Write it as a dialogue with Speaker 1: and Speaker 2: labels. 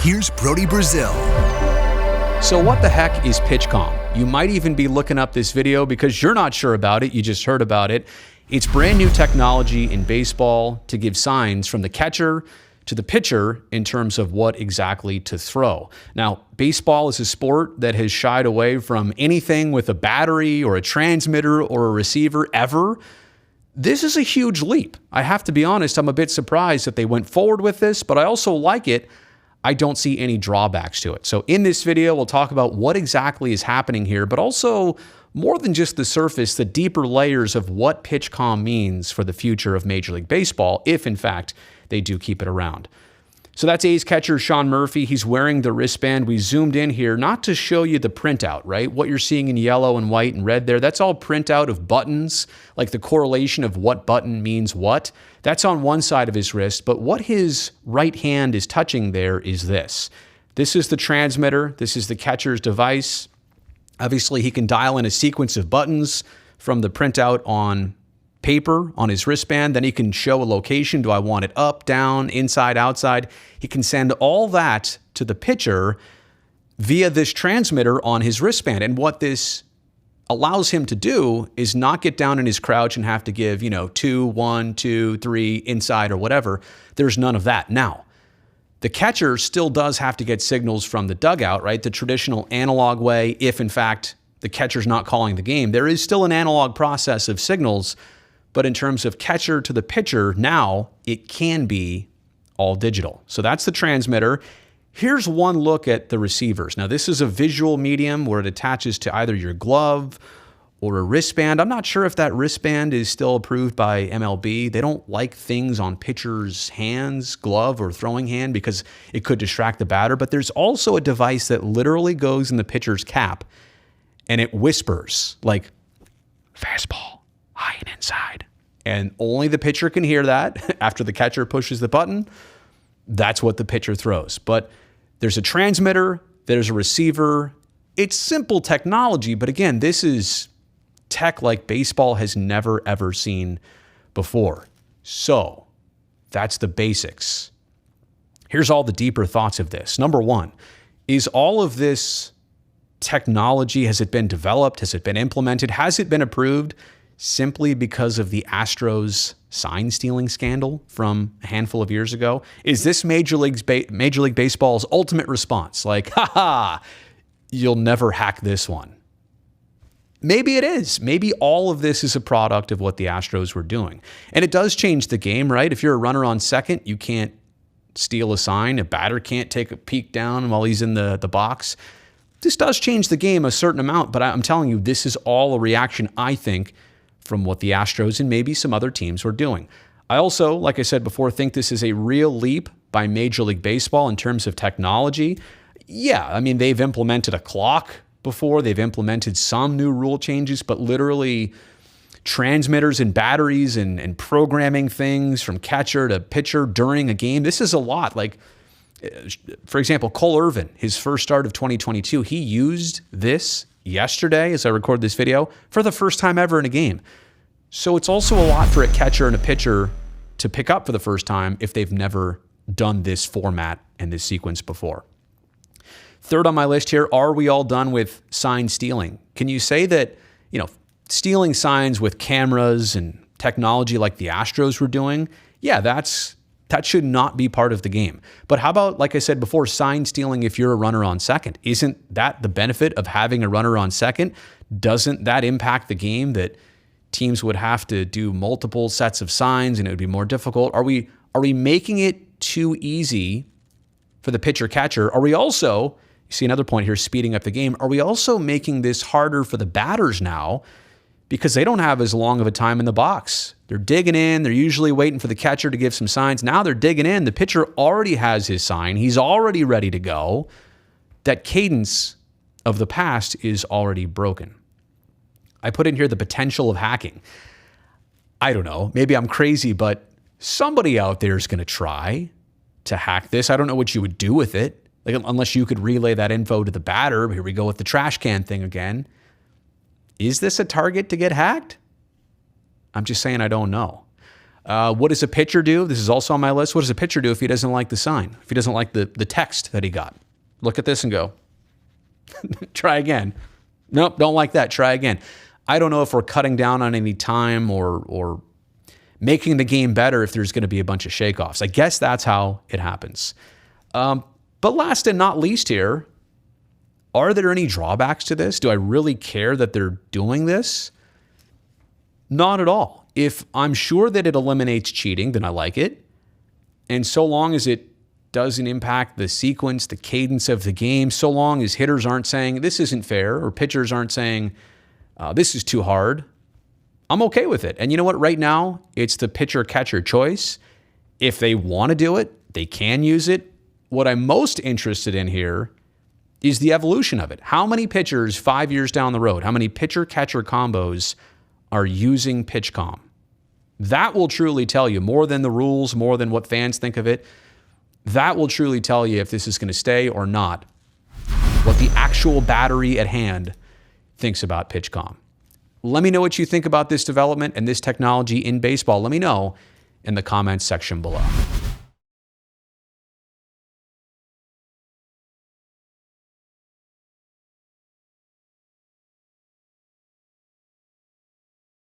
Speaker 1: Here's Brody Brazil.
Speaker 2: So what the heck is Pitchcom? You might even be looking up this video because you're not sure about it. You just heard about it. It's brand new technology in baseball to give signs from the catcher to the pitcher in terms of what exactly to throw. Now, baseball is a sport that has shied away from anything with a battery or a transmitter or a receiver ever. This is a huge leap. I have to be honest, I'm a bit surprised that they went forward with this, but I also like it. I don't see any drawbacks to it. So in this video, we'll talk about what exactly is happening here, but also more than just the surface, the deeper layers of what Pitchcom means for the future of Major League Baseball, if in fact they do keep it around. So that's A's catcher Sean Murphy. He's wearing the wristband. We zoomed in here not to show you the printout, right? What you're seeing in yellow and white and red there, that's all printout of buttons, like the correlation of what button means what. That's on one side of his wrist, but what his right hand is touching there is this. This is the transmitter. This is the catcher's device. Obviously, he can dial in a sequence of buttons from the printout on paper on his wristband. Then he can show a location. Do I want it up, down, inside, outside? He can send all that to the pitcher via this transmitter on his wristband. And what this allows him to do is not get down in his crouch and have to give, 2, 1, 2, 3, inside or whatever. There's none of that. Now, the catcher still does have to get signals from the dugout, right? The traditional analog way, if in fact the catcher's not calling the game. There is still an analog process of signals, but in terms of catcher to the pitcher, now it can be all digital. So that's the transmitter. Here's one look at the receivers. Now, this is a visual medium where it attaches to either your glove or a wristband. I'm not sure if that wristband is still approved by MLB. They don't like things on pitchers' hands, glove or throwing hand, because it could distract the batter. But there's also a device that literally goes in the pitcher's cap and it whispers like fastball, high and inside. And only the pitcher can hear that. After the catcher pushes the button, that's what the pitcher throws. But there's a transmitter, there's a receiver. It's simple technology, but again, this is tech like baseball has never, ever seen before. So that's the basics. Here's all the deeper thoughts of this. Number one, is all of this technology, has it been developed? Has it been implemented? Has it been approved simply because of the Astros sign stealing scandal from a handful of years ago? Is this Major League Baseball's ultimate response? Like, haha, you'll never hack this one. Maybe it is. Maybe all of this is a product of what the Astros were doing. And it does change the game, right? If you're a runner on second, you can't steal a sign. A batter can't take a peek down while he's in the box. This does change the game a certain amount, but I'm telling you, this is all a reaction, I think, from what the Astros and maybe some other teams were doing. I also, like I said before, think this is a real leap by Major League Baseball in terms of technology. Yeah, I mean, they've implemented a clock before. They've implemented some new rule changes, but literally transmitters and batteries and programming things from catcher to pitcher during a game. This is a lot. Like, for example, Cole Irvin, his first start of 2022, he used this yesterday as I record this video for the first time ever in a game. So it's also a lot for a catcher and a pitcher to pick up for the first time if they've never done this format and this sequence before. Third on my list here, are we all done with sign stealing? Can you say that, stealing signs with cameras and technology like the Astros were doing? Yeah, that should not be part of the game. But how about, like I said before, sign stealing if you're a runner on second? Isn't that the benefit of having a runner on second? Doesn't that impact the game that teams would have to do multiple sets of signs and it would be more difficult? Are we making it too easy for the pitcher catcher? Are we also, you see another point here, speeding up the game, are we also making this harder for the batters now because they don't have as long of a time in the box? They're digging in. They're usually waiting for the catcher to give some signs. Now they're digging in. The pitcher already has his sign. He's already ready to go. That cadence of the past is already broken. I put in here the potential of hacking. I don't know. Maybe I'm crazy, but somebody out there is going to try to hack this. I don't know what you would do with it, like unless you could relay that info to the batter. Here we go with the trash can thing again. Is this a target to get hacked? I'm just saying I don't know. What does a pitcher do? This is also on my list. What does a pitcher do if he doesn't like the sign? If he doesn't like the text that he got? Look at this and go, try again. Nope, don't like that. Try again. I don't know if we're cutting down on any time or making the game better if there's going to be a bunch of shakeoffs. I guess that's how it happens. But last and not least here, are there any drawbacks to this? Do I really care that they're doing this? Not at all. If I'm sure that it eliminates cheating, then I like it. And so long as it doesn't impact the sequence, the cadence of the game, so long as hitters aren't saying this isn't fair or pitchers aren't saying this is too hard, I'm okay with it. And you know what? Right now, it's the pitcher-catcher choice. If they want to do it, they can use it. What I'm most interested in here is the evolution of it. How many pitchers 5 years down the road, how many pitcher-catcher combos are using Pitchcom? That will truly tell you, more than the rules, more than what fans think of it, that will truly tell you if this is going to stay or not, what the actual battery at hand thinks about Pitchcom. Let me know what you think about this development and this technology in baseball. Let me know in the comments section below.